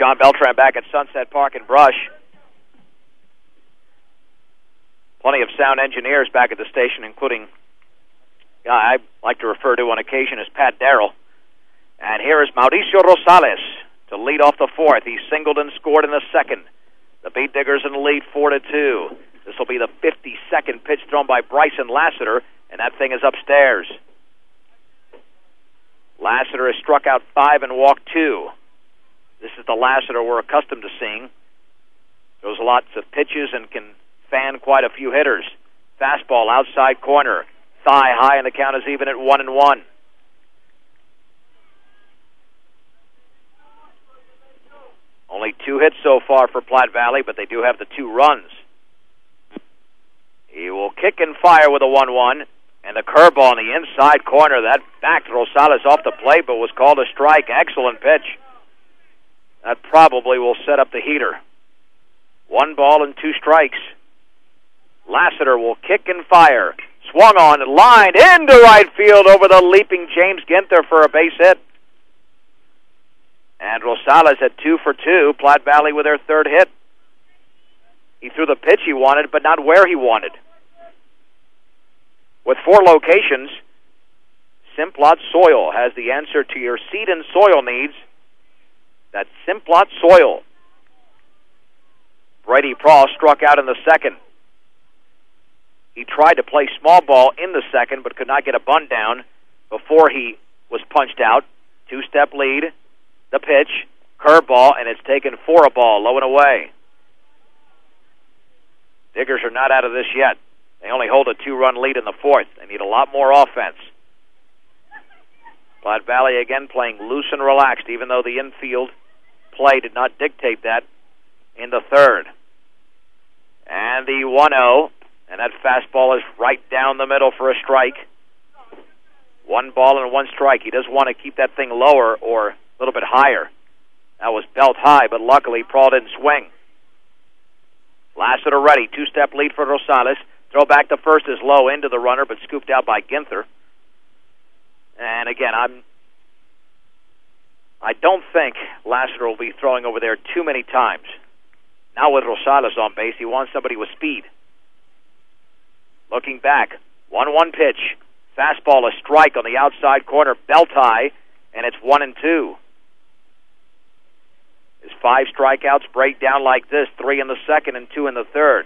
John Beltran back at Sunset Park and Brush. Plenty of sound engineers back at the station, including I like to refer to on occasion as Pat Darrell. And here is Mauricio Rosales to lead off the fourth. He singled and scored in the second. The Beat Diggers in the lead 4-2. This will be the 52nd pitch thrown by Bryson Lassiter, and that thing is upstairs. Lassiter has struck out 5 and walked 2. This is the Lassiter we're accustomed to seeing. Throws lots of pitches and can fan quite a few hitters. Fastball outside corner. Thigh high, and the count is even at 1-1. Only 2 hits so far for Platte Valley, but they do have the 2 runs. He will kick and fire with a 1-1, and the curveball in the inside corner. That backed Rosales off the plate, but was called a strike. Excellent pitch. That probably will set up the heater. 1 ball and 2 strikes. Lassiter will kick and fire. Swung on, lined into right field over the leaping James Ginther for a base hit. And Rosales had 2 for 2. Platte Valley with their 3rd hit. He threw the pitch he wanted, but not where he wanted. With 4 locations, Simplot Soil has the answer to your seed and soil needs. That's Simplot Soil. Brady Praw struck out in the second. He tried to play small ball in the second, but could not get a bunt down before he was punched out. 2-step lead, the pitch, curveball, and it's taken for a ball, low and away. Diggers are not out of this yet. They only hold a 2-run lead in the 4th. They need a lot more offense. Platte Valley again playing loose and relaxed, even though the infield play did not dictate that in the 3rd. And the 1-0, and that fastball is right down the middle for a strike. 1 ball and 1 strike. He does want to keep that thing lower or a little bit higher. That was belt high, but luckily Praw didn't swing. Lassiter ready. 2-step lead for Rosales. Throw back to first is low into the runner, but scooped out by Ginther. And again, I don't think Lassiter will be throwing over there too many times. Now with Rosales on base, he wants somebody with speed. Looking back, 1-1 pitch. Fastball, a strike on the outside corner, belt high, and it's 1-2. His 5 strikeouts break down like this, 3 in the second and 2 in the third.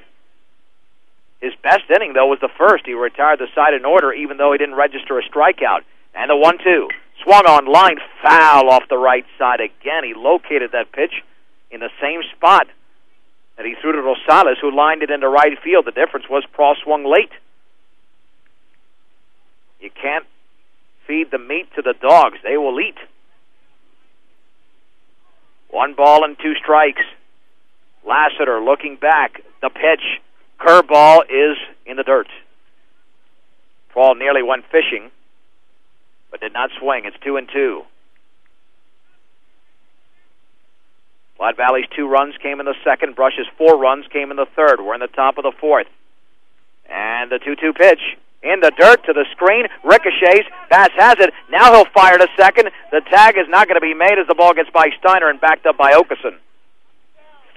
His best inning, though, was the first. He retired the side in order, even though he didn't register a strikeout. And the 1-2. Swung on line, foul off the right side again. He located that pitch in the same spot that he threw to Rosales, who lined it into right field. The difference was Praw swung late. You can't feed the meat to the dogs. They will eat. 1 ball and 2 strikes. Lassiter looking back. The pitch. Curveball is in the dirt. Praw nearly went fishing, but did not swing. It's 2-2. Platte Valley's 2 runs came in the second. Brush's 4 runs came in the third. We're in the top of the 4th. And the 2-2 pitch. In the dirt to the screen. Ricochets. Bass has it. Now he'll fire to second. The tag is not going to be made as the ball gets by Steiner and backed up by Okeson.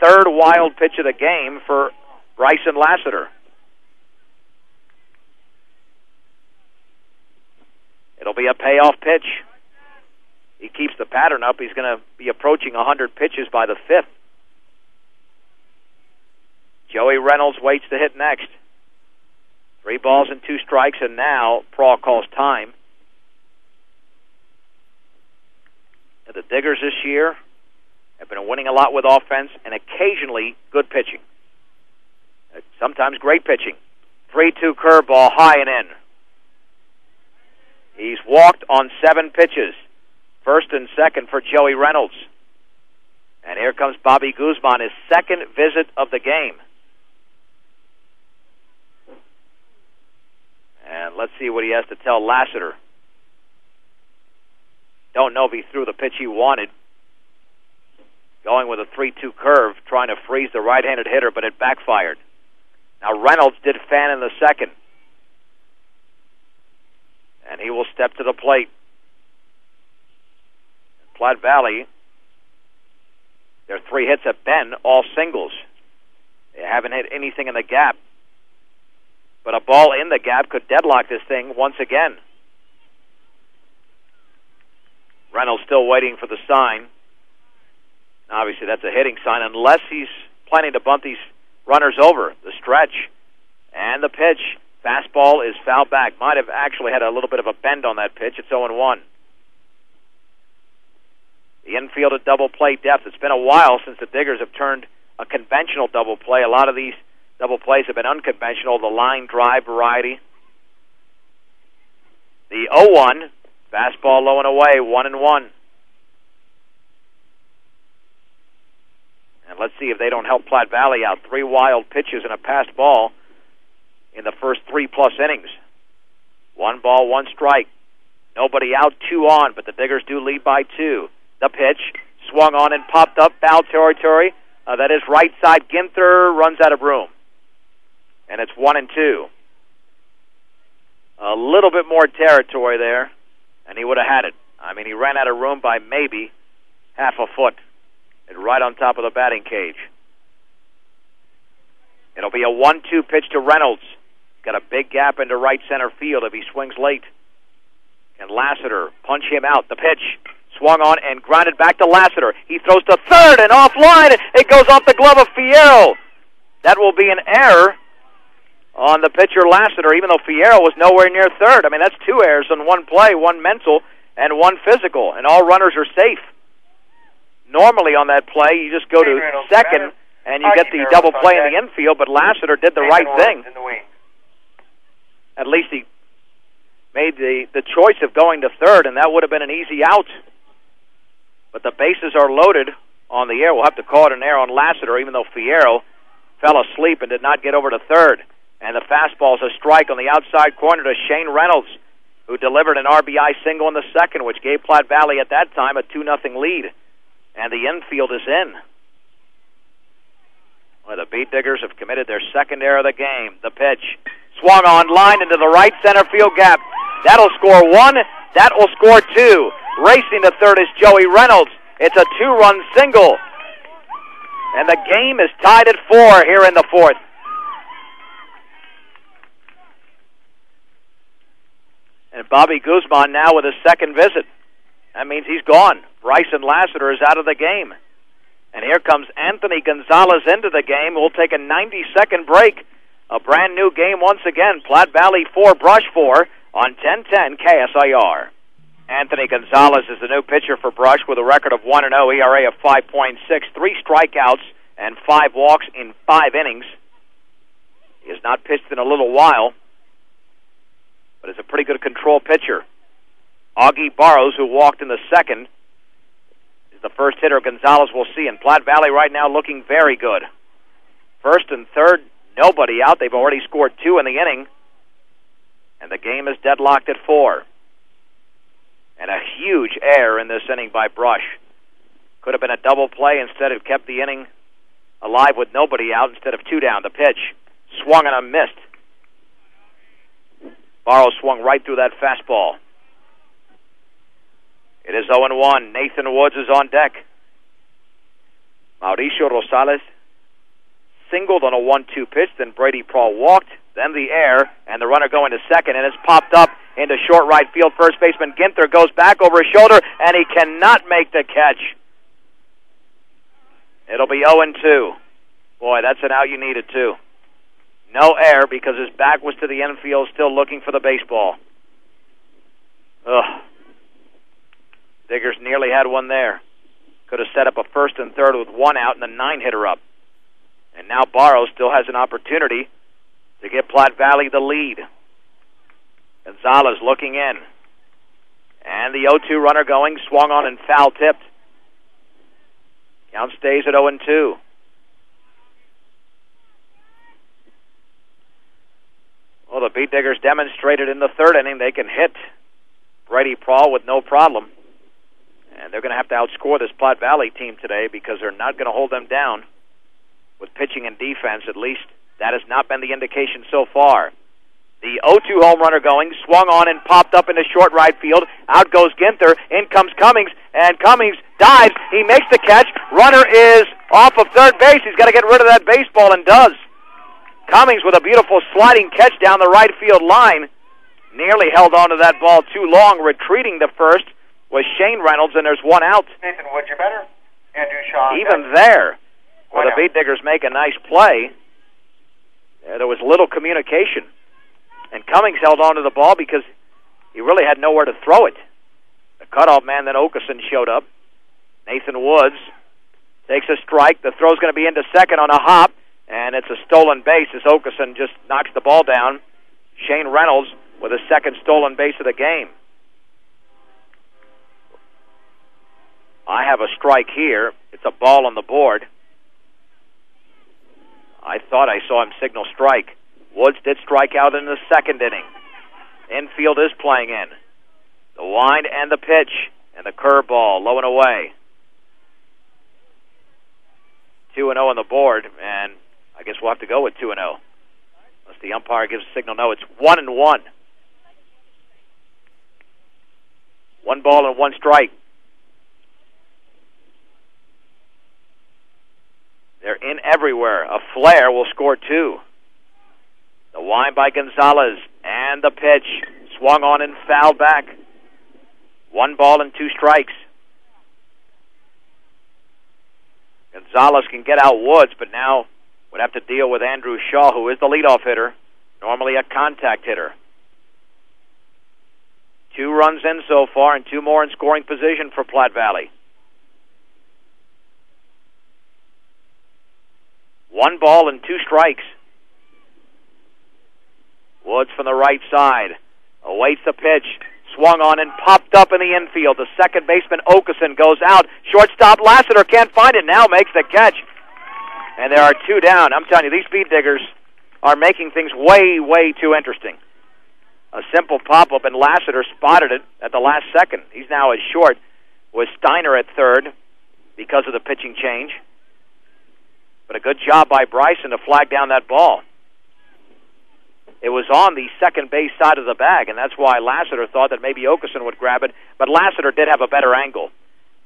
3rd wild pitch of the game for Bryson Lassiter. It'll be a payoff pitch. He keeps the pattern up. He's going to be approaching 100 pitches by the 5th. Joey Reynolds waits to hit next. 3 balls and 2 strikes, and now Praw calls time. And the Diggers this year have been winning a lot with offense and occasionally good pitching. Sometimes great pitching. 3-2 curveball, high and in. He's walked on 7 pitches. First and second for Joey Reynolds. And here comes Bobby Guzman, his 2nd visit of the game. And let's see what he has to tell Lassiter. Don't know if he threw the pitch he wanted. Going with a 3-2 curve, trying to freeze the right-handed hitter, but it backfired. Now Reynolds did fan in the second. And he will step to the plate. Platte Valley, their 3 hits have been all singles. They haven't hit anything in the gap. But a ball in the gap could deadlock this thing once again. Reynolds still waiting for the sign. Obviously, that's a hitting sign, unless he's planning to bunt these runners over. The stretch and the pitch. Fastball is fouled back. Might have actually had a little bit of a bend on that pitch. It's 0-1. The infield at double play depth. It's been a while since the Diggers have turned a conventional double play. A lot of these double plays have been unconventional, the line drive variety. The 0-1, fastball low and away, 1-1. And let's see if they don't help Platte Valley out. 3 wild pitches and a passed ball in the first 3+ innings. 1 ball, 1 strike. Nobody out, 2 on, but the Diggers do lead by 2. The pitch, swung on and popped up, foul territory. That is right side. Ginther runs out of room. And it's 1-2. A little bit more territory there, and he would have had it. I mean, he ran out of room by maybe half a foot. And right on top of the batting cage. It'll be a 1-2 pitch to Reynolds. Got a big gap into right center field if he swings late. Can Lassiter punch him out? The pitch swung on and grounded back to Lassiter. He throws to third and offline. It goes off the glove of Fierro. That will be an error on the pitcher Lassiter, even though Fierro was nowhere near third. I mean, that's 2 errors on 1 play, 1 mental and 1 physical, and all runners are safe. Normally on that play, you just go to second and you get the double play in the infield, but Lassiter did the right thing. At least he made the choice of going to third, and that would have been an easy out. But the bases are loaded on the air. We'll have to call it an error on Lassiter, even though Fierro fell asleep and did not get over to third. And the fastball is a strike on the outside corner to Shane Reynolds, who delivered an RBI single in the second, which gave Platte Valley at that time a 2-0 lead. And the infield is in. Well, the Beat Diggers have committed their second error of the game. The pitch swung on, line into the right center field gap. That'll score 1. That will score 2. Racing to third is Joey Reynolds. It's a 2-run single. And the game is tied at 4 here in the 4th. And Bobby Guzman now with his second visit. That means he's gone. Bryson Lassiter is out of the game. And here comes Anthony Gonzalez into the game. We'll take a 90-second break. A brand new game once again. Platte Valley 4, Brush 4 on 1010 KSIR. Anthony Gonzalez is the new pitcher for Brush with a record of 1-0, ERA of 5.6, 3 strikeouts and 5 walks in 5 innings. He has not pitched in a little while, but is a pretty good control pitcher. Augie Barrows, who walked in the second, is the first hitter Gonzalez will see. And Platte Valley right now looking very good. First and third, nobody out. They've already scored 2 in the inning. And the game is deadlocked at 4. And a huge error in this inning by Brush. Could have been a double play. Instead, it kept the inning alive with nobody out instead of 2 down. The pitch swung and a missed. Barrow swung right through that fastball. It is 0-1. Nathan Woods is on deck. Mauricio Rosales singled on a 1-2 pitch. Then Brady Prawl walked. Then the air, and the runner going to second, and it's popped up into short right field. First baseman Ginther goes back over his shoulder, and he cannot make the catch. It'll be 0-2. Boy, that's an out you needed, too. No air because his back was to the infield, still looking for the baseball. Ugh. Diggers nearly had one there. Could have set up a first and third with 1 out and the 9-hitter up. And now Barrow still has an opportunity to get Platte Valley the lead. Gonzalez looking in. And the 0-2 runner going, swung on and foul tipped. Count stays at 0-2. Well, the Beat Diggers demonstrated in the third inning they can hit Brady Prawl with no problem. And they're going to have to outscore this Platte Valley team today because they're not going to hold them down with pitching and defense. At least that has not been the indication so far. The 0-2 home runner going, swung on and popped up into short right field. Out goes Ginther. In comes Cummings, and Cummings dives. He makes the catch. Runner is off of third base. He's got to get rid of that baseball, and does. Cummings with a beautiful sliding catch down the right field line. Nearly held on to that ball too long. Retreating to first was Shane Reynolds, and there's one out. Nathan Wood, you're better. Andrew Shaw. Even there, where the Beat Diggers make a nice play, there was little communication. And Cummings held on to the ball because he really had nowhere to throw it. The cutoff man, then Okeson, showed up. Nathan Woods takes a strike. The throw's going to be into second on a hop, and it's a stolen base as Okeson just knocks the ball down. Shane Reynolds with a second stolen base of the game. I have a strike here. It's a ball on the board. I thought I saw him signal strike. Woods did strike out in the second inning. Infield is playing in. The wind and the pitch and the curveball low and away. 2-0 on the board, and I guess we'll have to go with 2-0. Unless the umpire gives a signal no, it's 1-1. 1 ball and 1 strike. They're in everywhere. A flare will score 2. The wind by Gonzalez and the pitch swung on and fouled back. 1 ball and 2 strikes. Gonzalez can get out Woods, but now would have to deal with Andrew Shaw, who is the leadoff hitter, normally a contact hitter. 2 runs in so far and 2 more in scoring position for Platte Valley. 1 ball and 2 strikes. Woods from the right side awaits the pitch. Swung on and popped up in the infield. The second baseman, Okeson, goes out. Shortstop Lassiter can't find it now, makes the catch. And there are 2 down. I'm telling you, these Beat Diggers are making things way, way too interesting. A simple pop-up, and Lassiter spotted it at the last second. He's now as short with Steiner at third because of the pitching change. But a good job by Bryson to flag down that ball. It was on the second base side of the bag, and that's why Lassiter thought that maybe Okeson would grab it, but Lassiter did have a better angle.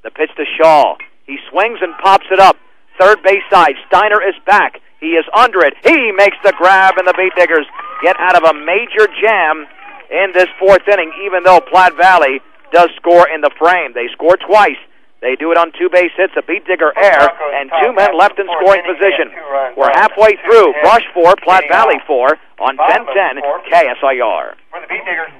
The pitch to Shaw. He swings and pops it up. Third base side. Steiner is back. He is under it. He makes the grab, and the Beat Diggers get out of a major jam in this 4th inning, even though Platte Valley does score in the frame. They score twice. They do it on 2 base hits, a Beat Digger error, and 2 men left in scoring position. We're halfway through. Brush 4, Platte Valley 4 on 10-10 KSIR. For the Beat Diggers.